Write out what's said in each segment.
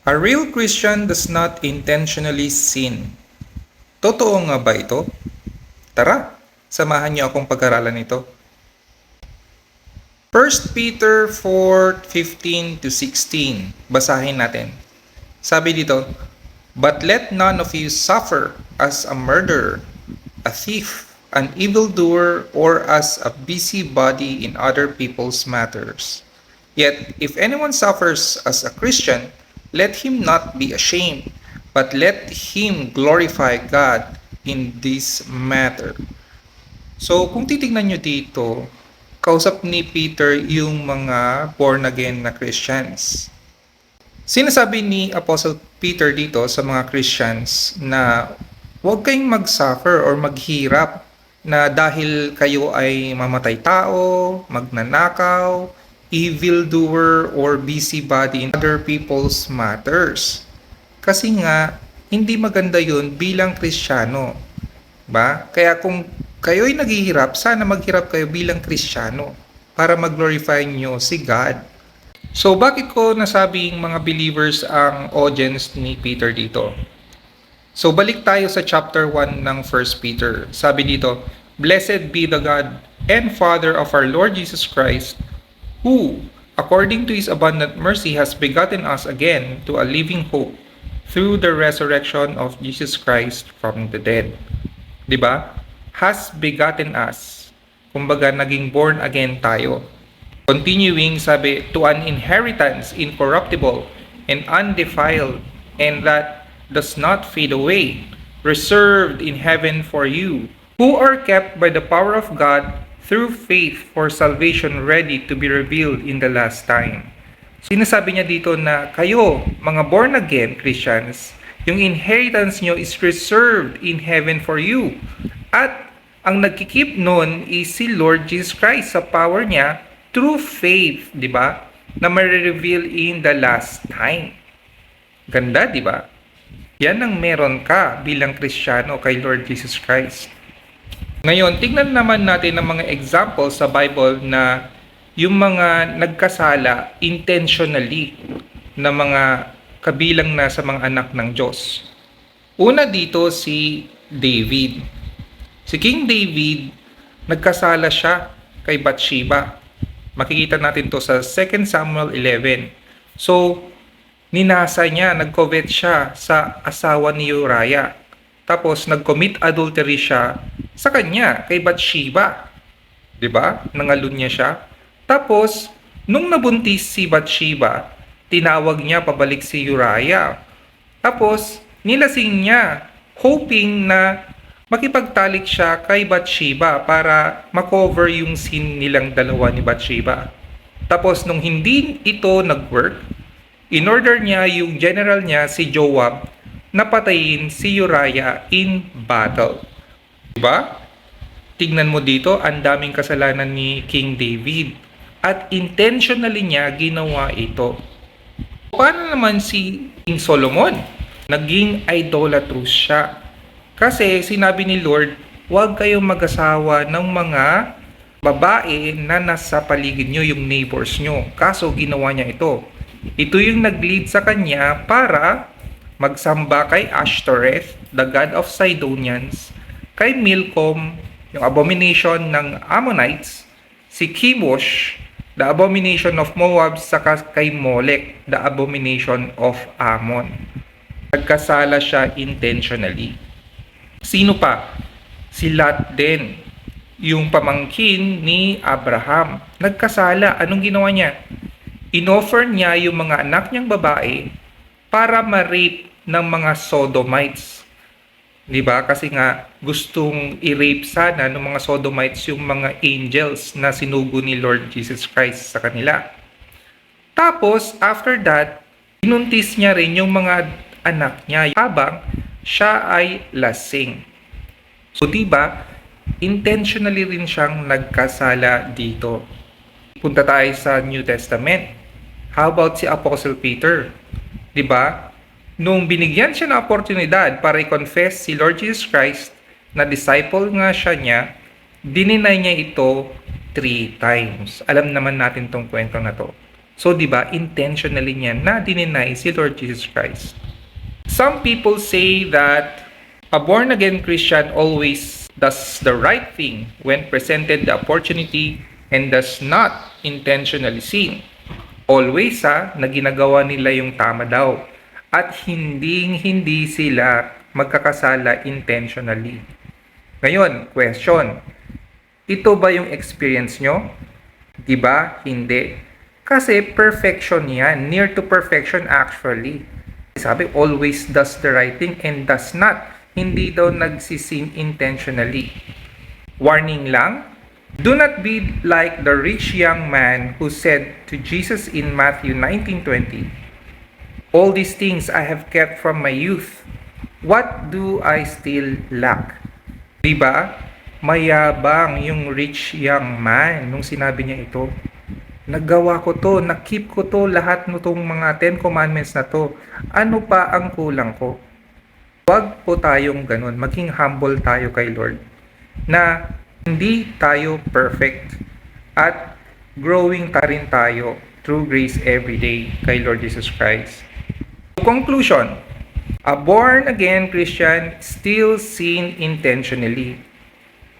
A real Christian does not intentionally sin. Totoo nga ba ito? Tara, samahan niyo akong pag-aralan ito. 1 Peter 4:15 to 16. Basahin natin. Sabi dito, "But let none of you suffer as a murderer, a thief, an evildoer, or as a busybody in other people's matters. Yet if anyone suffers as a Christian, let him not be ashamed, but let him glorify God in this matter." So kung titignan nyo dito, kausap ni Peter yung mga born again na Christians. Sinasabi ni Apostle Peter dito sa mga Christians na huwag kayong mag-suffer or maghirap na dahil kayo ay mamatay tao, magnanakaw, evildoer, or busybody in other people's matters. Kasi nga, hindi maganda yun bilang Kristiyano. Ba? Kaya kung kayo'y naghihirap, sana maghirap kayo bilang Kristiyano para mag-glorify nyo si God. So, bakit ko nasabing mga believers ang audience ni Peter dito? So, balik tayo sa chapter 1 ng 1 Peter. Sabi dito, "Blessed be the God and Father of our Lord Jesus Christ, who, according to His abundant mercy, has begotten us again to a living hope through the resurrection of Jesus Christ from the dead." Diba? Has begotten us. Kumbaga, naging born again tayo. Continuing, sabi, "To an inheritance incorruptible and undefiled, and that does not fade away, reserved in heaven for you, who are kept by the power of God through faith for salvation ready to be revealed in the last time." Sinasabi niya dito na kayo, mga born again Christians, yung inheritance nyo is reserved in heaven for you. At ang nagkikip nun is si Lord Jesus Christ sa power niya through faith, di ba? Na ma-reveal in the last time. Ganda, di ba? Yan ang meron ka bilang Kristiyano kay Lord Jesus Christ. Ngayon, tignan naman natin ang mga example sa Bible na yung mga nagkasala intentionally na mga kabilang na sa mga anak ng Diyos. Una dito si David. Si King David, nagkasala siya kay Bathsheba. Makikita natin to sa 2 Samuel 11. So, ninasa niya, nag-covet siya sa asawa ni Uriah. Tapos, nag-commit adultery siya sa kanya, kay Bathsheba. Diba? Nangalun niya siya. Tapos, nung nabuntis si Bathsheba, tinawag niya pabalik si Uriah. Tapos, nilasing niya, hoping na makipagtalik siya kay Bathsheba para makover yung sin nilang dalawa ni Bathsheba. Tapos, nung hindi ito nag-work, in-order niya yung general niya, si Joab, napatayin si Uriah in battle. Diba? Tignan mo dito, ang daming kasalanan ni King David. At intentionally niya ginawa ito. Paano naman si King Solomon? Naging idolatrous siya. Kasi sinabi ni Lord, huwag kayong mag-asawa ng mga babae na nasa paligid nyo, yung neighbors nyo. Kaso ginawa niya ito. Ito yung nag-lead sa kanya para magsamba kay Ashtoreth, the god of Sidonians, kay Milcom, yung abomination ng Ammonites, si Chemosh, the abomination of Moab, saka kay Molech, the abomination of Ammon. Nagkasala siya intentionally. Sino pa? Si Lot din, yung pamangkin ni Abraham. Nagkasala. Anong ginawa niya? Inoffer niya yung mga anak niyang babae para ma-rape ng mga Sodomites. Diba? Kasi nga gustong i-rape sana ng mga Sodomites yung mga angels na sinugo ni Lord Jesus Christ sa kanila. Tapos, after that, inuntis niya rin yung mga anak niya habang siya ay lasing. So, diba? Intentionally rin siyang nagkasala dito. Punta tayo sa New Testament. How about si Apostle Peter? Diba? Nung binigyan siya ng oportunidad para i-confess si Lord Jesus Christ na disciple nga siya niya, dininay niya ito 3 times. Alam naman natin tong kwento na to. So, di ba, intentionally niya na dininay si Lord Jesus Christ. Some people say that a born-again Christian always does the right thing when presented the opportunity and does not intentionally sin. Always na ginagawa nila yung tama daw at hindi sila magkakasala intentionally. Ngayon, question, ito ba yung experience nyo? Diba? Hindi. Kasi perfection yan. Near to perfection actually. Sabi, always does the right thing and does not. Hindi daw nagsisin intentionally. Warning lang, do not be like the rich young man who said to Jesus in Matthew 19:20, "All these things I have kept from my youth. What do I still lack?" Diba? Mayabang yung rich young man nung sinabi niya ito. Nagawa ko to, nakip ko to, lahat nitong mga 10 commandments na to. Ano pa ang kulang ko? Huwag po tayong ganun. Maging humble tayo kay Lord. Na hindi tayo perfect. At growing ta rin tayo through grace every day kay Lord Jesus Christ. Conclusion, a born-again Christian still sin intentionally.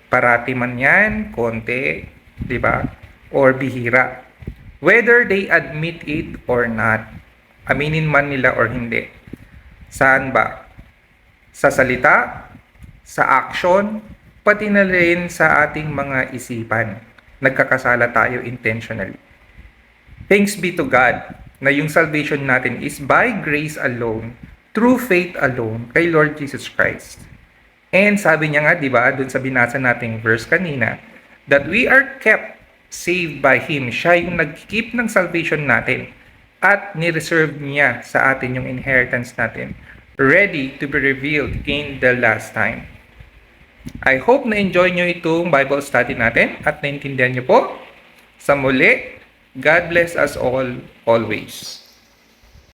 Parati man yan, konti, di ba? Or bihira. Whether they admit it or not. Aminin man nila or hindi. Saan ba? Sa salita, sa action, pati na rin sa ating mga isipan. Nagkakasala tayo intentionally. Thanks be to God na yung salvation natin is by grace alone, through faith alone, kay Lord Jesus Christ. And sabi niya nga, di ba, dun sa binasa nating verse kanina, that we are kept saved by Him. Siya yung nag-keep ng salvation natin at ni-reserve niya sa atin yung inheritance natin, ready to be revealed in the last time. I hope na-enjoy nyo itong Bible study natin at naintindihan nyo po. Sa muli, God bless us all, always.